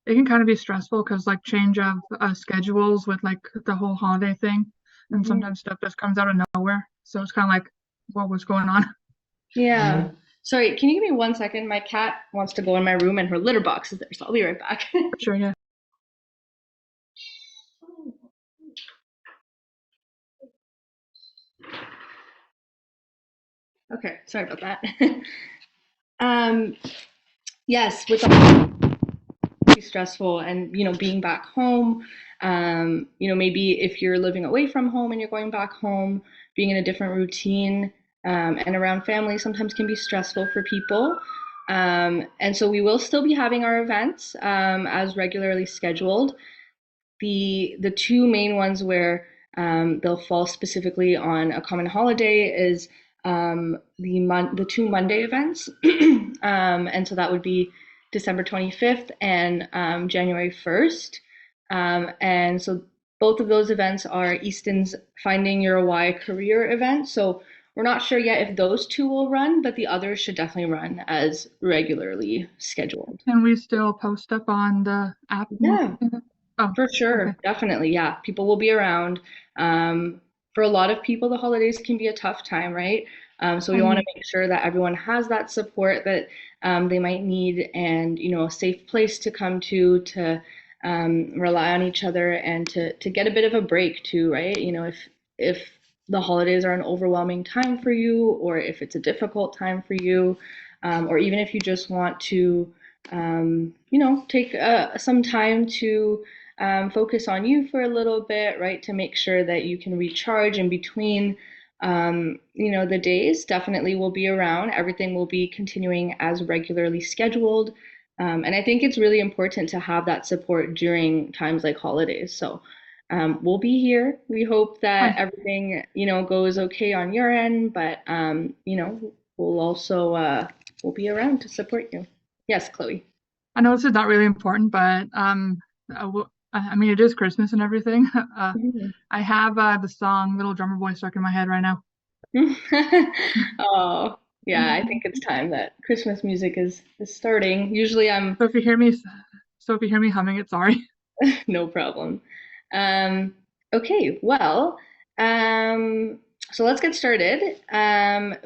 it can kind of be stressful because like change of schedules with like the whole holiday thing, and Mhm. sometimes stuff just comes out of nowhere. So it's kind of like, what was going on? Yeah. Sorry, can you give me 1 second? My cat wants to go in my room and her litter box is there, so I'll be right back. Sure, yeah. Okay, sorry about that. Um, yes, with the stressful and being back home, maybe if you're living away from home and you're going back home, being in a different routine and around family sometimes can be stressful for people. And so we will still be having our events as regularly scheduled. The two main ones where they'll fall specifically on a common holiday is the two Monday events, and so that would be December 25th and January 1st, and so both of those events are Easton's Finding Your Why career event. So we're not sure yet if those two will run, but the others should definitely run as regularly scheduled. Can we still post stuff on the app when Yeah. we do that? Oh, For okay. sure, definitely. Yeah, people will be around. For a lot of people, the holidays can be a tough time, right? So we want to Mhm. make sure that everyone has that support that they might need, and a safe place to come to rely on each other, and to get a bit of a break too, right? If the holidays are an overwhelming time for you, or if it's a difficult time for you, or even if you just want to, take some time to focus on you for a little bit, right, to make sure that you can recharge in between. The days definitely will be around. Everything will be continuing as regularly scheduled. And I think it's really important to have that support during times like holidays. So we'll be here. We hope that Hi. everything, goes okay on your end, but, we'll also, we'll be around to support you. Yes, Chloe. I know this is not really important, but I mean, it is Christmas and everything. I have the song "Little Drummer Boy" stuck in my head right now. Oh, yeah, I think it's time that Christmas music is starting. Usually I'm So if you hear me, so if you hear me humming it, sorry. no problem. Um, okay, well, um, so let's get started.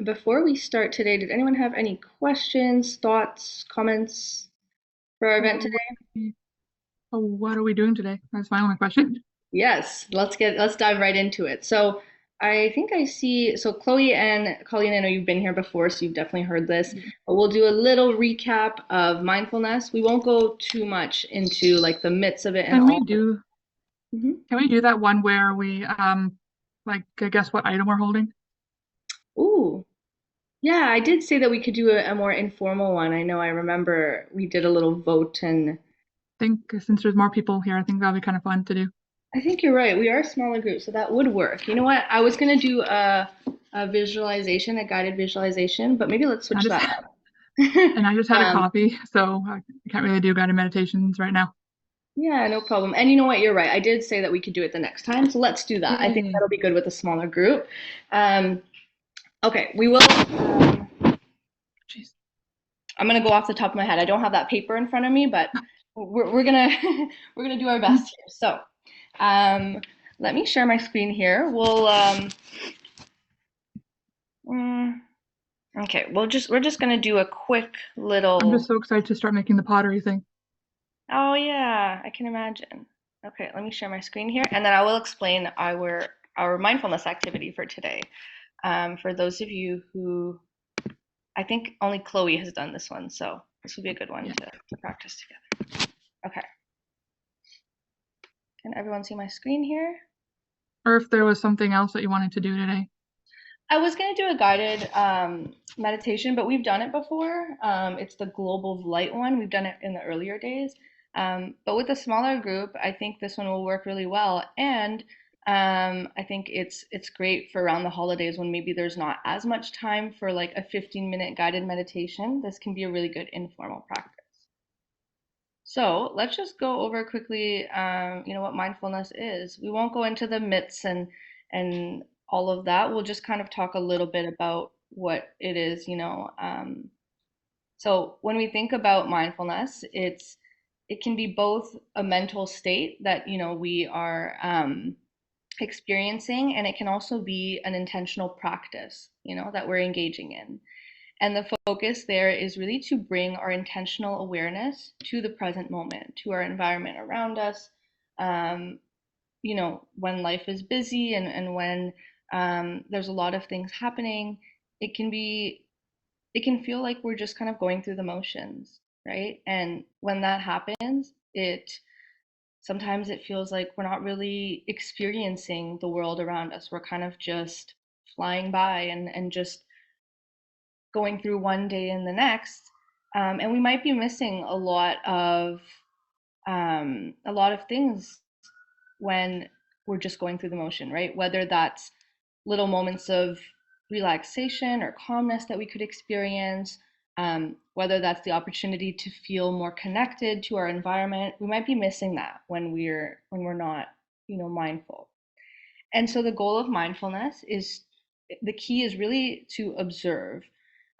Before we start today, did anyone have any questions, thoughts, comments for our event Oh, today? what are we doing today? That's my only question. Yes, let's dive right into it. So I think I see, so Chloe and Colleen, I know you've been here before, so you've definitely heard this, but we'll do a little recap of mindfulness. We won't go too much into like the myths of it and Can we all. do Mhm. can we do that one where we like guess what item we're holding? Ooh, yeah, I did say that we could do a more informal one. I know I remember we did a little vote, and Think since there's more people here, I think that'll be kind of fun to do. I think you're right. We are a smaller group, so that would work. You know what? I was gonna do a visualization, a guided visualization, but maybe let's I switch just that up. and I just had a Um, coffee, so I can't really do guided meditations right now. yeah, no problem. And you know what? You're right. I did say that we could do it the next time, so let's do that. I think Yay. that'll be good with a smaller group. Um, okay, we will. Jeez. I'm gonna go off the top of my head. I don't have that paper in front of me, but we're gonna we're gonna do our best here. So, um, let me share my screen here. Mm, okay, we're just gonna do a quick I'm just little. so excited to start making the pottery thing. Oh yeah, I can imagine. Okay, let me share my screen here, and then I will explain our mindfulness activity for today. For those of you who I think only Chloe has done this one, so this will be a good one Yeah. to practice together. Okay, can everyone see my screen here? Or if there was something else that you wanted to do today. I was going to do a guided meditation, but we've done it before. It's the Global Light one. We've done it in the earlier days. But with a smaller group, I think this one will work really well. And I think it's great for around the holidays when maybe there's not as much time for like a 15-minute guided meditation. This can be a really good informal practice. So let's just go over quickly, what mindfulness is. We won't go into the myths and all of that. We'll just kind of talk a little bit about what it is. So when we think about mindfulness, it's it can be both a mental state that, we are experiencing, and it can also be an intentional practice, that we're engaging in. And the focus there is really to bring our intentional awareness to the present moment, to our environment around us. Um, when life is busy, and when there's a lot of things happening, it can be, it can feel like we're just kind of going through the motions, right? And when that happens, sometimes it feels like we're not really experiencing the world around us. We're kind of just flying by, and just going through one day and the next. And we might be missing a lot of things when we're just going through the motion, right? Whether that's little moments of relaxation or calmness that we could experience, whether that's the opportunity to feel more connected to our environment. We might be missing that when we're not, mindful. And so the goal of mindfulness is, the key is really to observe.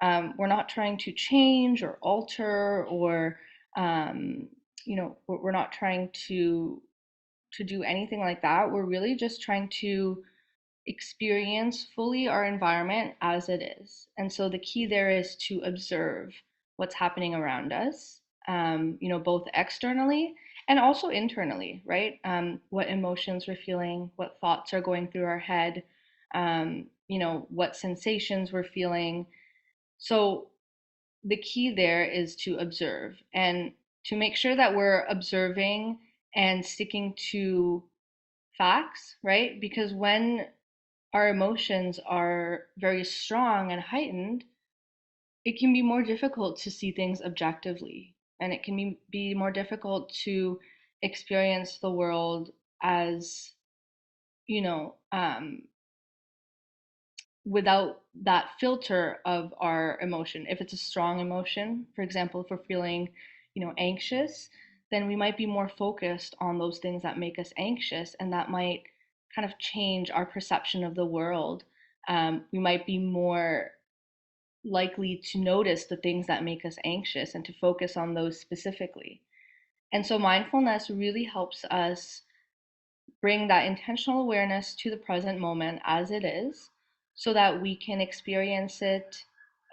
We're not trying to change or alter, or we're not trying to do anything like that. We're really just trying to experience fully our environment as it is. And so the key there is to observe what's happening around us, both externally and also internally, right? What emotions we're feeling, what thoughts are going through our head, what sensations we're feeling. So the key there is to observe, and to make sure that we're observing and sticking to facts, right? Because when our emotions are very strong and heightened, it can be more difficult to see things objectively. And it can be more difficult to experience the world as, you know, um, without that filter of our emotion. If it's a strong emotion, for example, if we're feeling, anxious, then we might be more focused on those things that make us anxious, and that might kind of change our perception of the world. We might be more likely to notice the things that make us anxious and to focus on those specifically. And so mindfulness really helps us bring that intentional awareness to the present moment as it is, so that we can experience it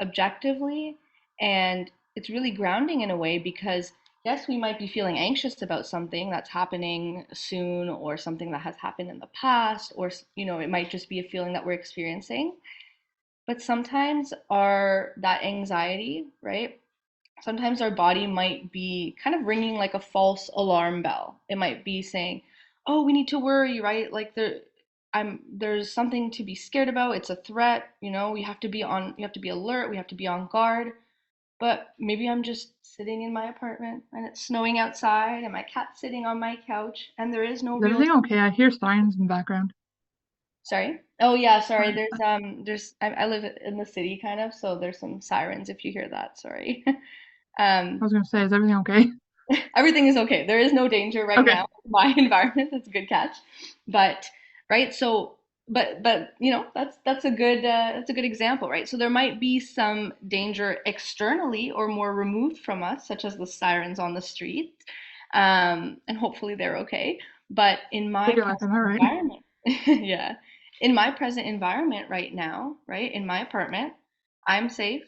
objectively. And it's really grounding in a way, because yes, we might be feeling anxious about something that's happening soon, or something that has happened in the past, or it might just be a feeling that we're experiencing. But sometimes our that anxiety, right, sometimes our body might be kind of ringing like a false alarm bell. It might be saying, "Oh, we need to worry," right? Like there's something to be scared about. It's a threat, we have to be alert, we have to be on guard. But maybe I'm just sitting in my apartment and it's snowing outside and my cat's sitting on my couch and there is no Is real. everything okay? I hear sirens in the background. Sorry. Oh yeah, sorry. Sorry. I live in the city kind of, so there's some sirens if you hear that. Sorry. um I was gonna say, is everything okay? Everything is okay. There is no danger right Okay. now in my environment. That's a good catch. But right, so but that's a good example, right? So there might be some danger externally or more removed from us, such as the sirens on the street, and hopefully they're okay. But in my Live your life, am present I right? environment, yeah, in my present environment right now, right, in my apartment, I'm safe.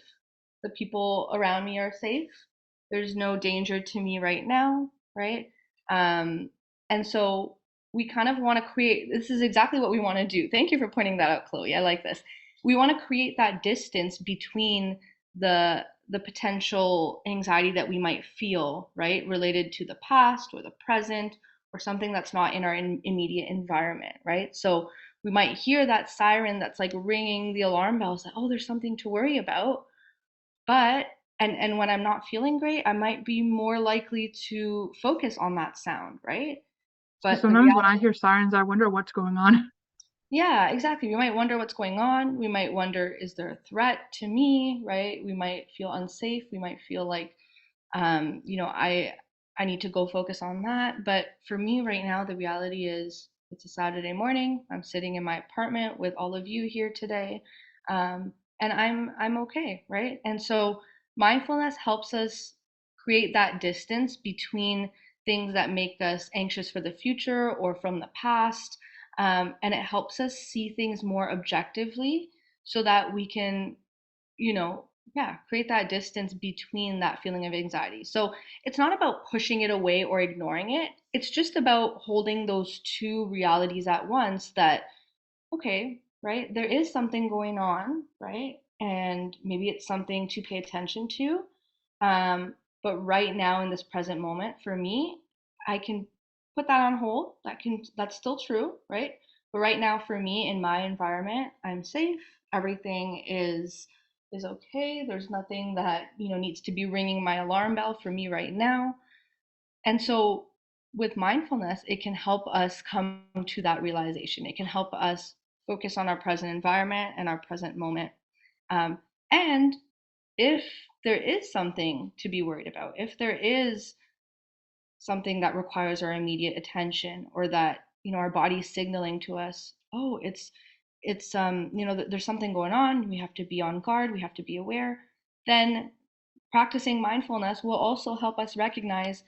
The people around me are safe. There's no danger to me right now, right? Um, and so we kind of want to create, this is exactly what we want to do. Thank you for pointing that out, Chloe. I like this. We want to create that distance between the potential anxiety that we might feel, right, related to the past or the present, or something that's not in our immediate environment, right? So we might hear that siren that's like ringing the alarm bells, that, oh, there's something to worry about. But and when I'm not feeling great, I might be more likely to focus on that sound, right? So But the sometimes when I reality, hear sirens, I wonder what's going on. yeah, exactly. We might wonder what's going on. We might wonder, is there a threat to me, right? We might feel unsafe. We might feel like, I need to go focus on that. But for me right now, the reality is it's a Saturday morning. I'm sitting in my apartment with all of you here today, and I'm okay, right? And so mindfulness helps us create that distance between things that make us anxious for the future or from the past. And it helps us see things more objectively so that we can, yeah, create that distance between that feeling of anxiety. So it's not about pushing it away or ignoring it. It's just about holding those two realities at once that, okay, right, there is something going on, right? And maybe it's something to pay attention to. Um, but right now in this present moment, for me, I can put that on hold. That's still true, right? But right now for me in my environment, I'm safe. Everything is okay. There's nothing that, needs to be ringing my alarm bell for me right now. And so with mindfulness, it can help us come to that realization. It can help us focus on our present environment and our present moment. Um, and if there is something to be worried about, if there is something that requires our immediate attention, or that, our body's signaling to us, oh, there's something going on, we have to be on guard, we have to be aware, then practicing mindfulness will also help us recognize,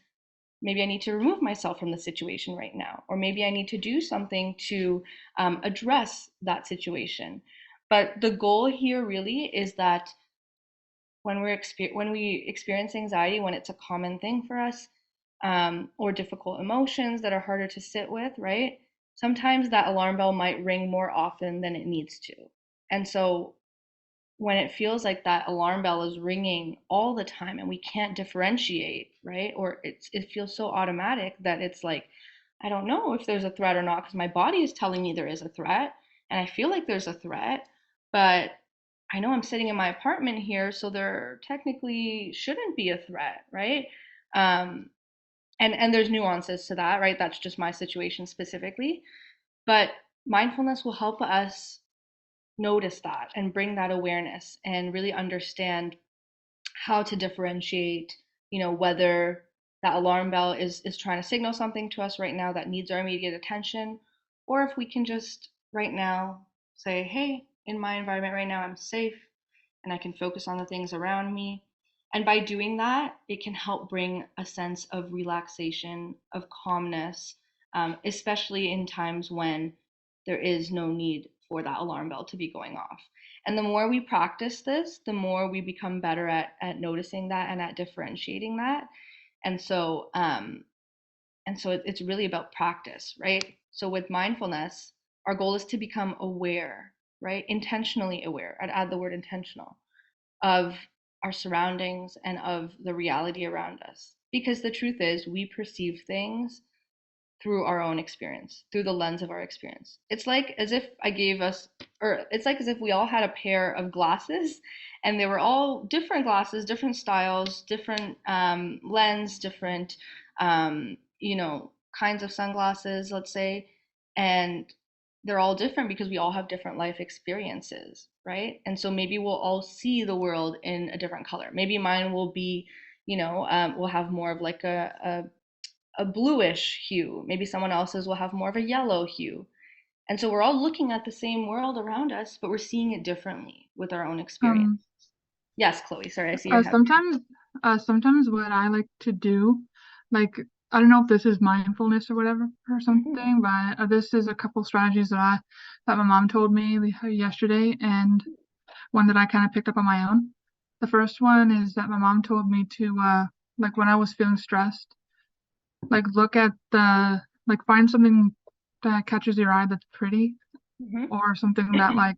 maybe I need to remove myself from the situation right now, or maybe I need to do something to address that situation. But the goal here really is that when we experience anxiety, when it's a common thing for us, or difficult emotions that are harder to sit with, right? Sometimes that alarm bell might ring more often than it needs to. And so when it feels like that alarm bell is ringing all the time and we can't differentiate, right? Or it feels so automatic that it's like, I don't know if there's a threat or not because my body is telling me there is a threat and I feel like there's a threat, but I know I'm sitting in my apartment here, so there technically shouldn't be a threat, right? Um, and there's nuances to that, right? That's just my situation specifically. But mindfulness will help us notice that and bring that awareness and really understand how to differentiate, whether that alarm bell is trying to signal something to us right now that needs our immediate attention, or if we can just right now say, hey, in my environment right now, I'm safe and I can focus on the things around me. And by doing that, it can help bring a sense of relaxation, of calmness, especially in times when there is no need for that alarm bell to be going off. And the more we practice this, the more we become better at noticing that and at differentiating that. And so, it's really about practice, right? So with mindfulness, our goal is to become aware, right? Intentionally aware. I'd add the word intentional of our surroundings and of the reality around us. Because the truth is, we perceive things through our own experience, through the lens of our experience. It's like as if I gave us, or it's like as if we all had a pair of glasses and they were all different glasses, different styles, different lens, different, kinds of sunglasses, let's say. And they're all different because we all have different life experiences, right? And so maybe we'll all see the world in a different color. Maybe mine will be, will have more of like a bluish hue. Maybe someone else's will have more of a yellow hue. And so we're all looking at the same world around us, but we're seeing it differently with our own experience. Um, Yes, Chloe, sorry, I see your head. sometimes, sometimes what I like to do, like, I don't know if this is mindfulness or whatever or Mm-hmm. something, but this is a couple strategies that my mom told me yesterday, and one that I kind of picked up on my own. The first one is that my mom told me to, like, when I was feeling stressed, like, look at like, find something that catches your eye that's pretty, Mm-hmm. or something that, like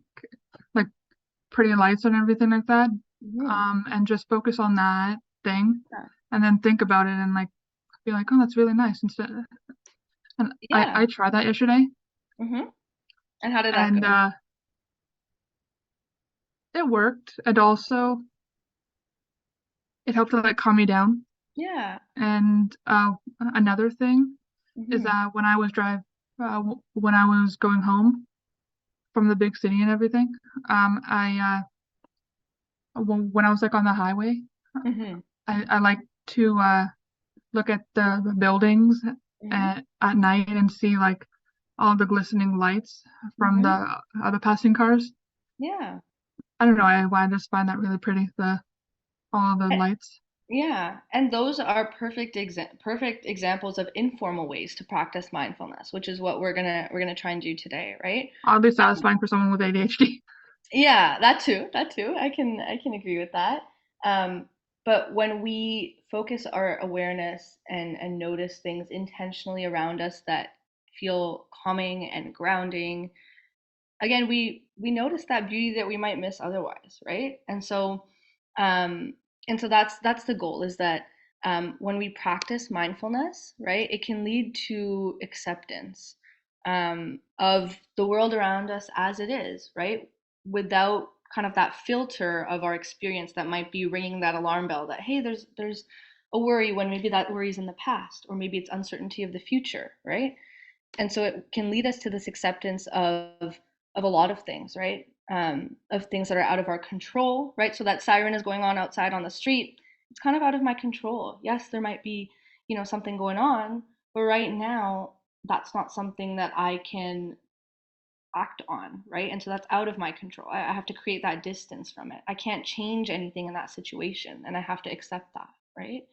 pretty lights and everything like that, Mm-hmm. and just focus on that thing, Yeah. and then think about it and like be like, oh, that's really nice instead. And I Yeah. tried that yesterday, Mm-hmm. And how did that and go? it worked. And also, it helped to like calm me down. Yeah. And another thing is Mm-hmm. that when I was going home from the big city and everything, I when I was like on the highway, Mm-hmm. I like to look at the buildings Mm-hmm. at night and see like all the glistening lights from Mm-hmm. the other passing cars. Yeah. I don't know, I just find that really pretty, the all the I, lights. Yeah, and those are perfect examples of informal ways to practice mindfulness, which is what we're gonna try and do today, right? Oddly satisfying for someone with ADHD. Yeah, that too. I can agree with that. Um, but when we focus our awareness and notice things intentionally around us that feel calming and grounding, again, we notice that beauty that we might miss otherwise, right? Um and so that's the goal, is that when we practice mindfulness, right, it can lead to acceptance of the world around us as it is, right, without kind of that filter of our experience that might be ringing that alarm bell that, hey, there's a worry, when maybe that worry is in the past, or maybe it's uncertainty of the future, right? And so it can lead us to this acceptance of a lot of things, right? Of things that are out of our control, right? So that siren is going on outside on the street. It's kind of out of my control. Yes, there might be, something going on, but right now that's not something that I can act on, right? And so that's out of my control. I have to create that distance from it. I can't change anything in that situation, and I have to accept that, right?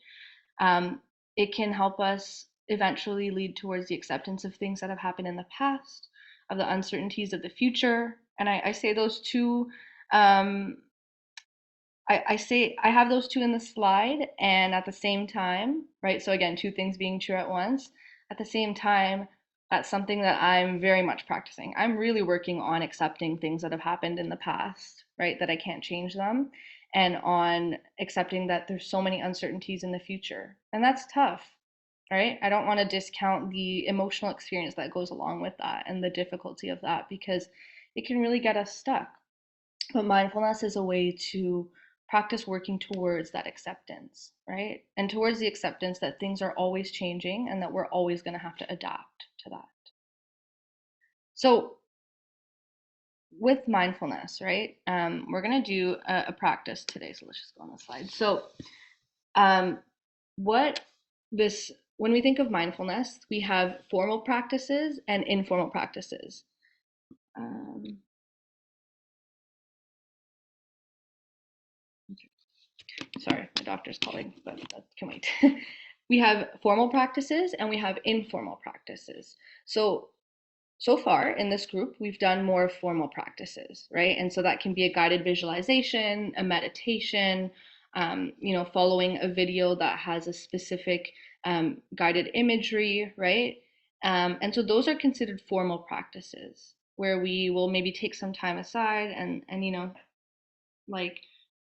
Um, it can help us eventually lead towards the acceptance of things that have happened in the past, of the uncertainties of the future. And I say those two, um, I say I have those two in the slide, and at the same time, right? So again, two things being true at once. At the same time, that's something that I'm very much practicing. I'm really working on accepting things that have happened in the past, right? That I can't change them, and on accepting that there's so many uncertainties in the future. And that's tough, right? I don't want to discount the emotional experience that goes along with that and the difficulty of that, because it can really get us stuck. But mindfulness is a way to practice working towards that acceptance, right? And towards the acceptance that things are always changing and that we're always going to have to adapt to that. So, with mindfulness, right, we're going to do a practice today. So, let's just go on the slide. So, um, what this, when we think of mindfulness, we have formal practices and informal practices. Um, Sorry, my doctor's calling, but that can wait. We have formal practices and we have informal practices. So far in this group, we've done more formal practices, right? And so that can be a guided visualization, a meditation, following a video that has a specific guided imagery, right? And so those are considered formal practices, where we will maybe take some time aside and like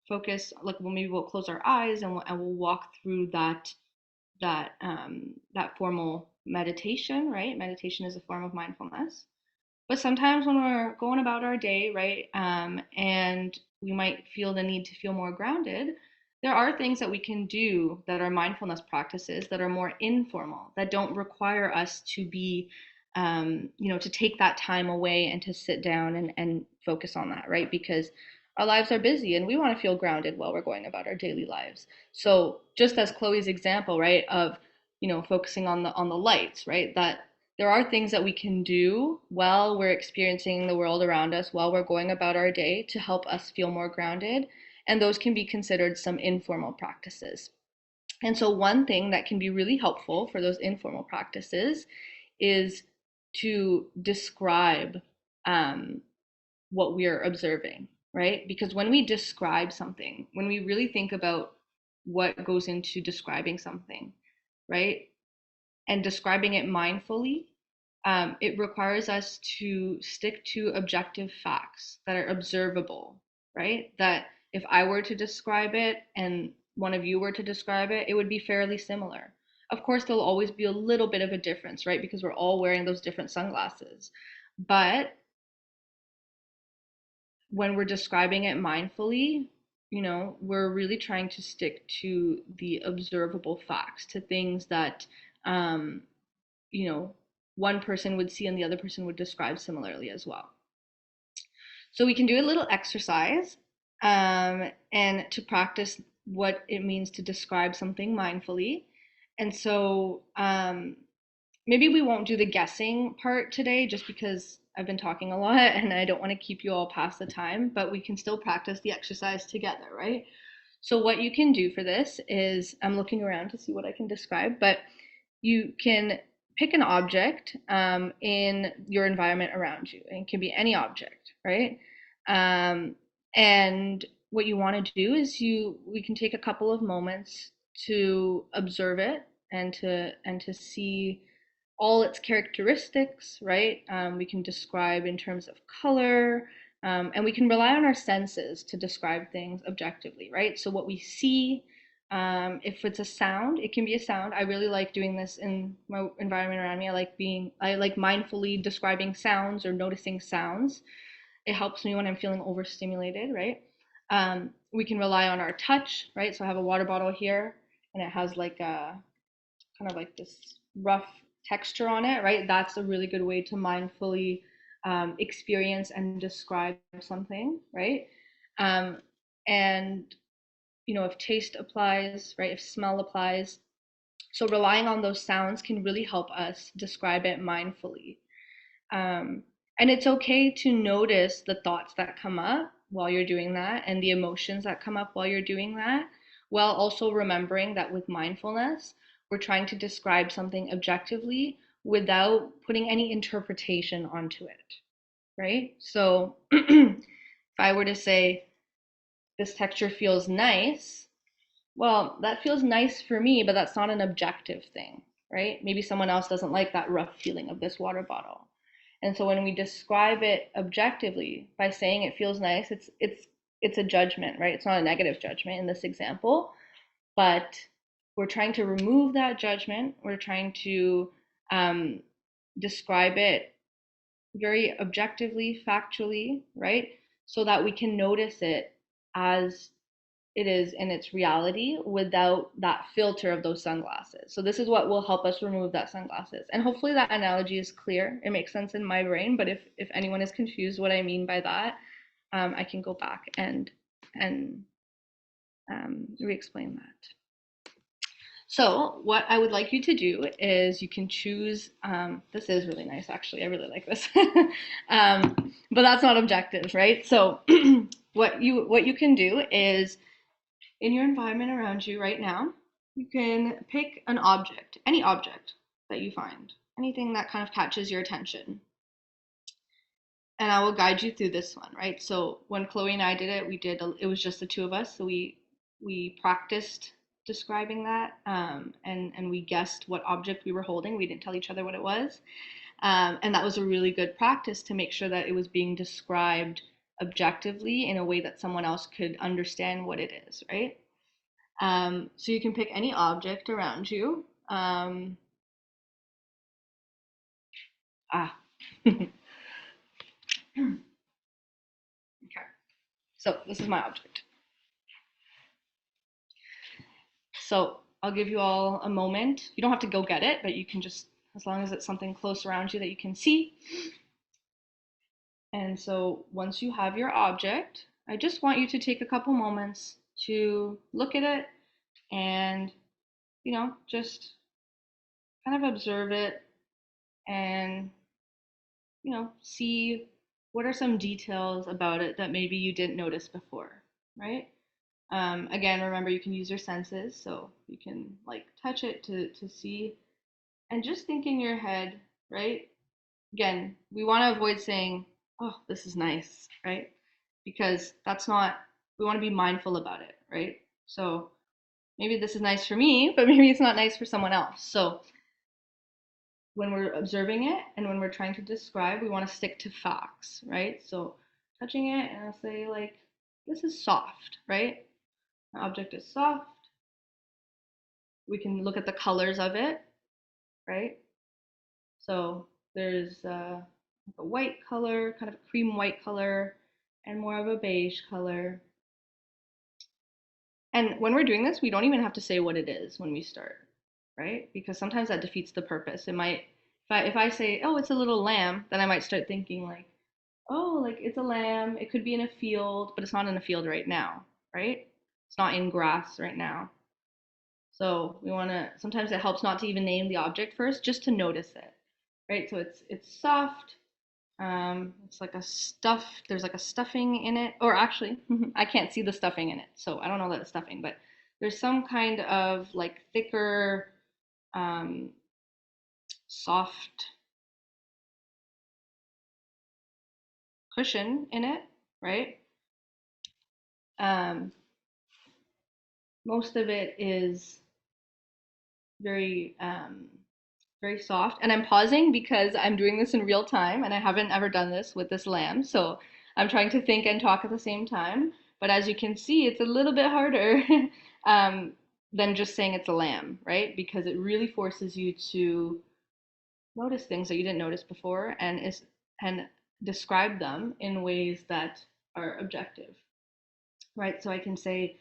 focus, like maybe we'll close our eyes and we'll walk through that formal meditation, right? Meditation is a form of mindfulness. But sometimes when we're going about our day, right, and we might feel the need to feel more grounded, there are things that we can do that are mindfulness practices that are more informal, that don't require us to be, to take that time away and to sit down and focus on that, right? Because our lives are busy and we want to feel grounded while we're going about our daily lives. So just as Chloe's example, right, of focusing on the lights, right, that there are things that we can do while we're experiencing the world around us, while we're going about our day, to help us feel more grounded. And those can be considered some informal practices. And so, one thing that can be really helpful for those informal practices is to describe um, what we're observing, right? Because when we describe something, when we really think about what goes into describing something, right? And describing it mindfully, it requires us to stick to objective facts that are observable, right? That if I were to describe it and one of you were to describe it, it would be fairly similar. Of course, there'll always be a little bit of a difference, right? Because we're all wearing those different sunglasses. But when we're describing it mindfully, we're really trying to stick to the observable facts, to things that um, you know, one person would see and the other person would describe similarly as well. So we can do a little exercise and to practice what it means to describe something mindfully. And so maybe we won't do the guessing part today just because I've been talking a lot and I don't want to keep you all past the time, but we can still practice the exercise together, right? So what you can do for this is, I'm looking around to see what I can describe, but you can pick an object in your environment around you, and it can be any object, right? Um, and what you want to do is we can take a couple of moments to observe it and to see all its characteristics, right? We can describe in terms of color, and we can rely on our senses to describe things objectively, right? So what we see, if it's a sound, it can be a sound. I really like doing this in my environment around me. I like mindfully describing sounds or noticing sounds. It helps me when I'm feeling overstimulated, right? We can rely on our touch, right? So I have a water bottle here, and it has like a kind of like this rough texture on it, right? That's a really good way to mindfully experience and describe something, right? Um, and if taste applies, right? If smell applies, so relying on those sounds can really help us describe it mindfully. Um, and it's okay to notice the thoughts that come up while you're doing that and the emotions that come up while you're doing that, while also remembering that with mindfulness, we're trying to describe something objectively without putting any interpretation onto it, right? So if I were to say, this texture feels nice, well, that feels nice for me, but that's not an objective thing, right? Maybe someone else doesn't like that rough feeling of this water bottle. And so when we describe it objectively by saying it feels nice, it's a judgment, right? It's not a negative judgment in this example, but we're trying to remove that judgment. We're trying to um, describe it very objectively, factually, right? So that we can notice it as it is in its reality without that filter of those sunglasses. So this is what will help us remove that sunglasses. And hopefully that analogy is clear. It makes sense in my brain, but if anyone is confused what I mean by that, I can go back and re-explain that. So what I would like you to do is you can choose, this is really nice actually, I really like this, but that's not objective, right? So what you can do is in your environment around you right now, you can pick an object, any object that you find, anything that kind of catches your attention. And I will guide you through this one, right? So when Chloe and I did it, it was just the two of us. So we practiced describing that, and we guessed what object we were holding. We didn't tell each other what it was. And that was a really good practice to make sure that it was being described objectively in a way that someone else could understand what it is, right? So you can pick any object around you. Ah, okay. So this is my object. So I'll give you all a moment. You don't have to go get it, but you can just, as long as it's something close around you that you can see. And so once you have your object, I just want you to take a couple moments to look at it and, just kind of observe it and, see what are some details about it that maybe you didn't notice before, right? Again, remember you can use your senses, so you can like touch it to see, and just think in your head, right? Again, we want to avoid saying, "Oh, this is nice," right? Because that's not. We want to be mindful about it, right? So maybe this is nice for me, but maybe it's not nice for someone else. So when we're observing it and when we're trying to describe, we want to stick to facts, right? So touching it and I'll say like, this is soft, right? The object is soft. We can look at the colors of it, right? So there's like a white color, kind of a cream white color, and more of a beige color. And when we're doing this, we don't even have to say what it is when we start, right? Because sometimes that defeats the purpose. It might, if I say, oh, it's a little lamb, then I might start thinking like, oh, like it's a lamb. It could be in a field, but it's not in a field right now, right? It's not in grass right now. So we want to, sometimes it helps not to even name the object first, just to notice it, right? So it's soft. It's like a stuff, there's like a stuffing in it, or actually, I can't see the stuffing in it, so I don't know that it's stuffing, but there's some kind of like thicker, um, soft cushion in it, right? Um, Most of it is very very soft. And I'm pausing because I'm doing this in real time and I haven't ever done this with this lamb. So I'm trying to think and talk at the same time. But as you can see, it's a little bit harder um, than just saying it's a lamb, right? Because it really forces you to notice things that you didn't notice before and describe them in ways that are objective, right? So I can say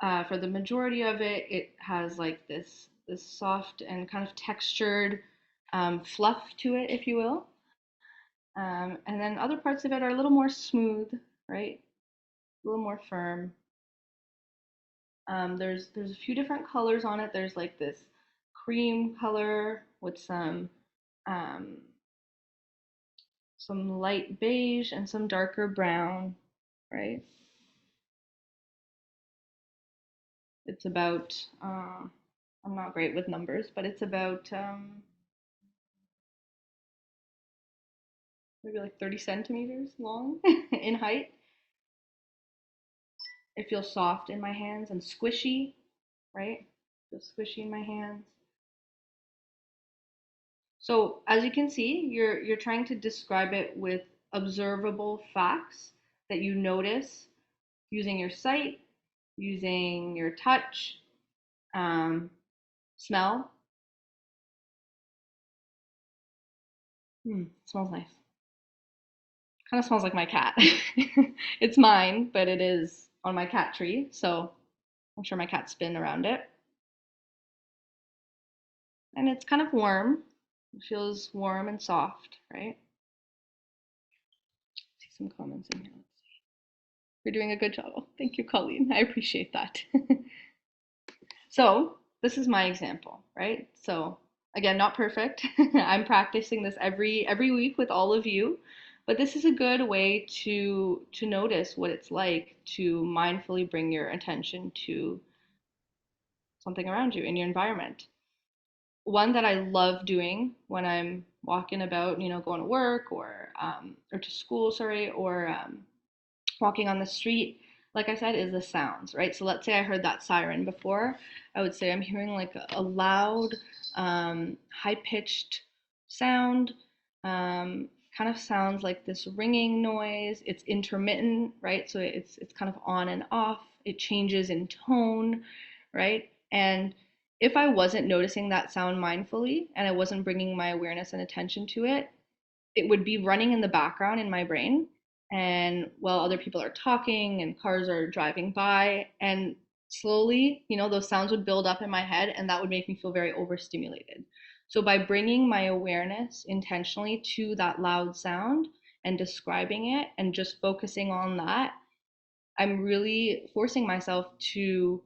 for the majority of it, it has like this soft and kind of textured fluff to it, if you will. And then other parts of it are a little more smooth, right? A little more firm. There's a few different colors on it. There's like this cream color with um, some light beige and some darker brown, right? It's about I'm not great with numbers, but it's about maybe like 30 centimeters long in height. It feels soft in my hands and squishy, right? It feels squishy in my hands. So as you can see, you're trying to describe it with observable facts that you notice using your sight, using your touch, um, smell. Smells nice. Kind of smells like my cat. It's mine, but it is on my cat tree, so I'm sure my cat's been around it. And it's kind of warm. It feels warm and soft, right? See some comments in here. You're doing a good job. Oh, thank you, Colleen. I appreciate that. So this is my example, right? So again, not perfect. I'm practicing this every week with all of you, but this is a good way to notice what it's like to mindfully bring your attention to something around you in your environment. One that I love doing when I'm walking about, going to work or to school, sorry, or walking on the street, like I said, is the sounds, right? So let's say I heard that siren before. I would say I'm hearing like a loud, high pitched sound. Kind of sounds like this ringing noise. It's intermittent, right? So it's kind of on and off. It changes in tone, right? And if I wasn't noticing that sound mindfully and I wasn't bringing my awareness and attention to it, it would be running in the background in my brain and while other people are talking and cars are driving by, and slowly, those sounds would build up in my head and that would make me feel very overstimulated. So by bringing my awareness intentionally to that loud sound and describing it and just focusing on that, I'm really forcing myself to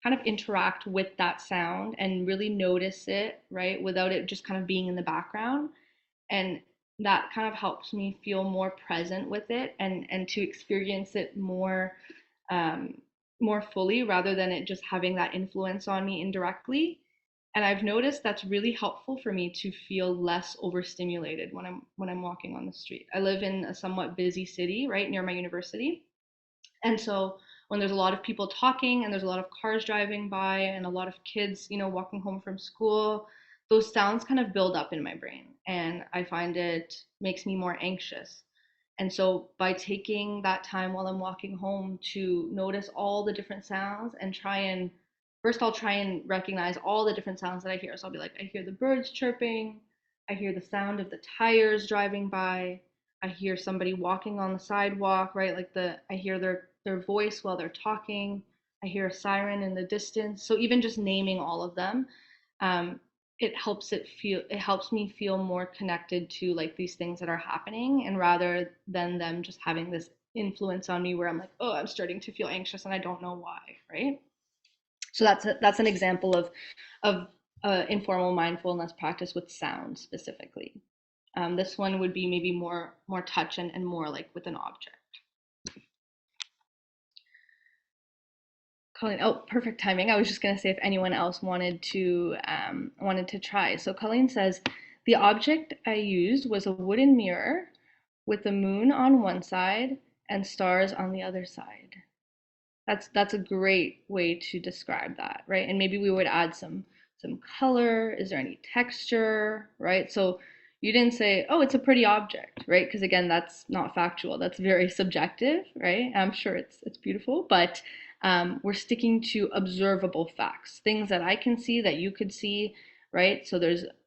kind of interact with that sound and really notice it, right, without it just kind of being in the background. And that kind of helps me feel more present with it and to experience it um, more fully rather than it just having that influence on me indirectly. And I've noticed that's really helpful for me to feel less overstimulated when I'm walking on the street. I live in a somewhat busy city right near my university, and so when there's a lot of people talking and there's a lot of cars driving by and a lot of kids, walking home from school, those sounds kind of build up in my brain. And I find it makes me more anxious. And so by taking that time while I'm walking home to notice all the different sounds and I'll try and recognize all the different sounds that I hear. So I'll be like, I hear the birds chirping, I hear the sound of the tires driving by, I hear somebody walking on the sidewalk, right? I hear their voice while they're talking. I hear a siren in the distance. So even just naming all of them, um, it helps me feel more connected to like these things that are happening, and rather than them just having this influence on me where I'm like, oh, I'm starting to feel anxious and I don't know why, right? So that's an example of informal mindfulness practice with sound specifically. This one would be maybe more touch and more like with an object. Colleen, oh, perfect timing. I was just gonna say if anyone else wanted to try. So Colleen says, the object I used was a wooden mirror with the moon on one side and stars on the other side. That's a great way to describe that, right? And maybe we would add some color. Is there any texture, right? So you didn't say, oh, it's a pretty object, right? Because again, that's not factual. That's very subjective, right? I'm sure it's beautiful, but we're sticking to observable facts, things that I can see that you could see, right? So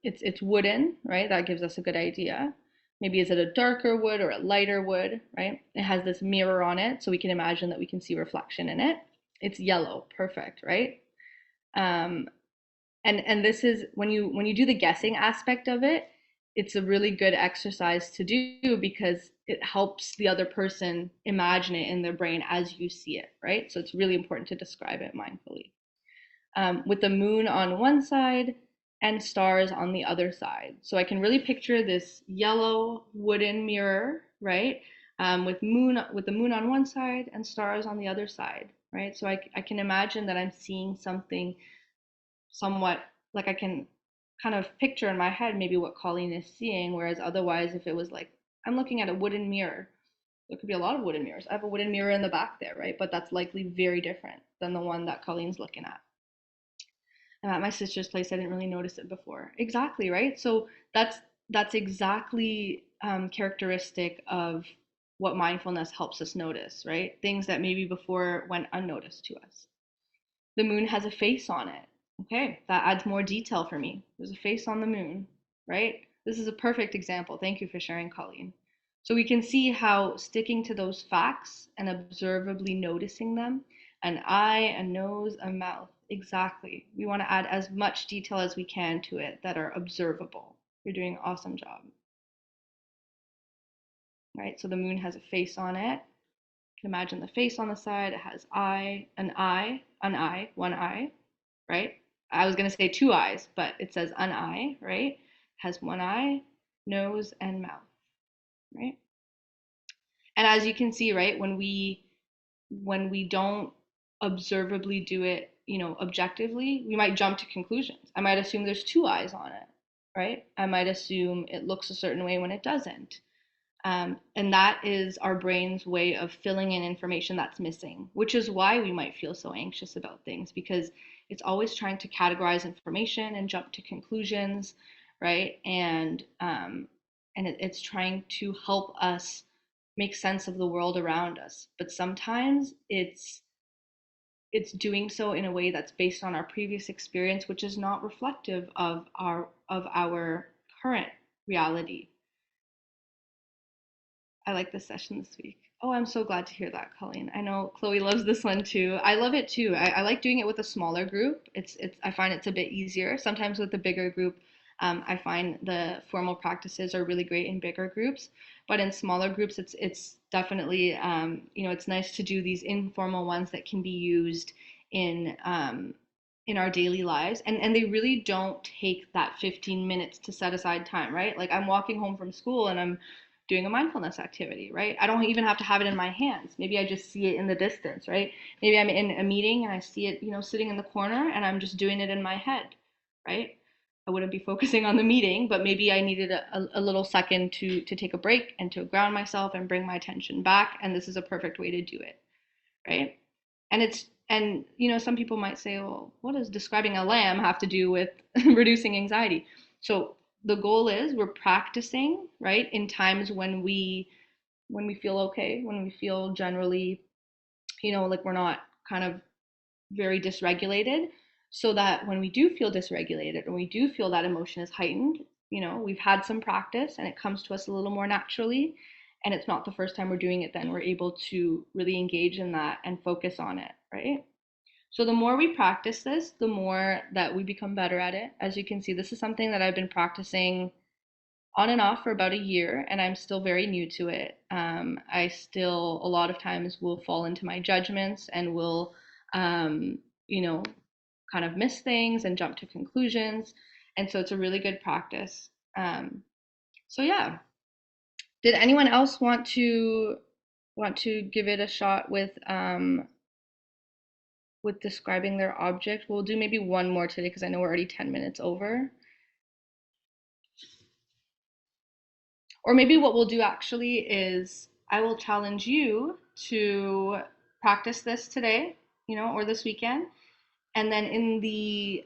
it's wooden, right? That gives us a good idea. Maybe is it a darker wood or a lighter wood, right? It has this mirror on it, so we can imagine that we can see reflection in it. It's yellow, perfect, right? Um, and this is when you do the guessing aspect of it, it's a really good exercise to do because it helps the other person imagine it in their brain as you see it, right? So it's really important to describe it mindfully. With the moon on one side and stars on the other side. So I can really picture this yellow wooden mirror, right? With the moon on one side and stars on the other side, right? So I can imagine that I'm seeing something somewhat like I can kind of picture in my head maybe what Colleen is seeing, whereas otherwise, if it was like I'm looking at a wooden mirror, there could be a lot of wooden mirrors. I have a wooden mirror in the back there, right? But that's likely very different than the one that Colleen's looking at. And at my sister's place, I didn't really notice it before. Exactly, right? So that's exactly characteristic of what mindfulness helps us notice, right? Things that maybe before went unnoticed to us. The moon has a face on it. Okay, that adds more detail for me. There's a face on the moon, right? This is a perfect example. Thank you for sharing, Colleen. So we can see how sticking to those facts and observably noticing them, an eye, a nose, a mouth, exactly. We want to add as much detail as we can to it that are observable. You're doing an awesome job, right? So the moon has a face on it. You can imagine the face on the side. It has one eye, right? I was going to say two eyes, but it says an eye, right? It has one eye, nose, and mouth, right? And as you can see, right, when we don't observably do it, objectively, we might jump to conclusions. I might assume there's two eyes on it, right? I might assume it looks a certain way when it doesn't. And that is our brain's way of filling in information that's missing, which is why we might feel so anxious about things because it's always trying to categorize information and jump to conclusions, right? And it's trying to help us make sense of the world around us. But sometimes it's doing so in a way that's based on our previous experience, which is not reflective of our current reality. I like this session this week. Oh, I'm so glad to hear that, Colleen. I know Chloe loves this one too. I love it too. I like doing it with a smaller group. I find it's a bit easier. Sometimes with a bigger group, I find the formal practices are really great in bigger groups. But in smaller groups, it's definitely it's nice to do these informal ones that can be used in our daily lives, and they really don't take that 15 minutes to set aside time, right? Like I'm walking home from school and I'm doing a mindfulness activity, right? I don't even have to have it in my hands. Maybe I just see it in the distance, right? Maybe I'm in a meeting and I see it, sitting in the corner and I'm just doing it in my head, right? I wouldn't be focusing on the meeting, but maybe I needed a little second to take a break and to ground myself and bring my attention back. And this is a perfect way to do it, right? And some people might say, well, what does describing a lamb have to do with reducing anxiety? So the goal is we're practicing, right, in times when we feel okay, when we feel generally, like we're not kind of very dysregulated, so that when we do feel dysregulated and we do feel that emotion is heightened, we've had some practice and it comes to us a little more naturally, and it's not the first time we're doing it, then we're able to really engage in that and focus on it, right? So the more we practice this, the more that we become better at it. As you can see, this is something that I've been practicing on and off for about a year, and I'm still very new to it. I still, a lot of times, will fall into my judgments and will, um, you know, kind of miss things and jump to conclusions. And so it's a really good practice. So yeah, did anyone else want to give it a shot with describing their object? We'll do maybe one more today because I know we're already 10 minutes over. Or maybe what we'll do actually is I will challenge you to practice this today, or this weekend, and then in the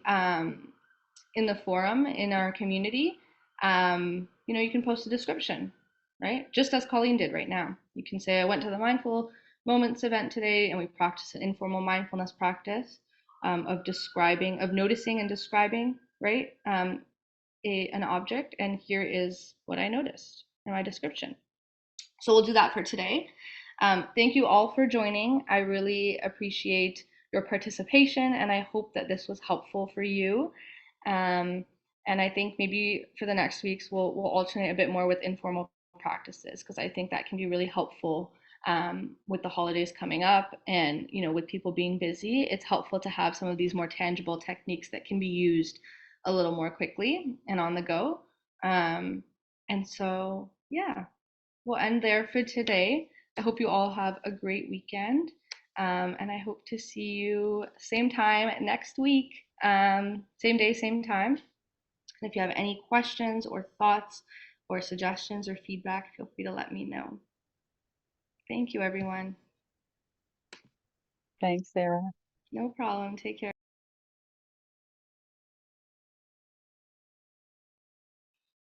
forum in our community, you can post a description, right? Just as Colleen did right now. You can say, I went to the Mindful Moments event today and we practiced an informal mindfulness practice of noticing and describing, right? An object, and here is what I noticed in my description. So we'll do that for today. Thank you all for joining. I really appreciate your participation, and I hope that this was helpful for you. Um, and I think maybe for the next weeks we'll alternate a bit more with informal practices because I think that can be really helpful with the holidays coming up and with people being busy. It's helpful to have some of these more tangible techniques that can be used a little more quickly and on the go. And so yeah, we'll end there for today. I hope you all have a great weekend. And I hope to see you same time next week, same day, same time. And if you have any questions or thoughts or suggestions or feedback, feel free to let me know. Thank you, everyone. Thanks, Sarah. No problem. Take care.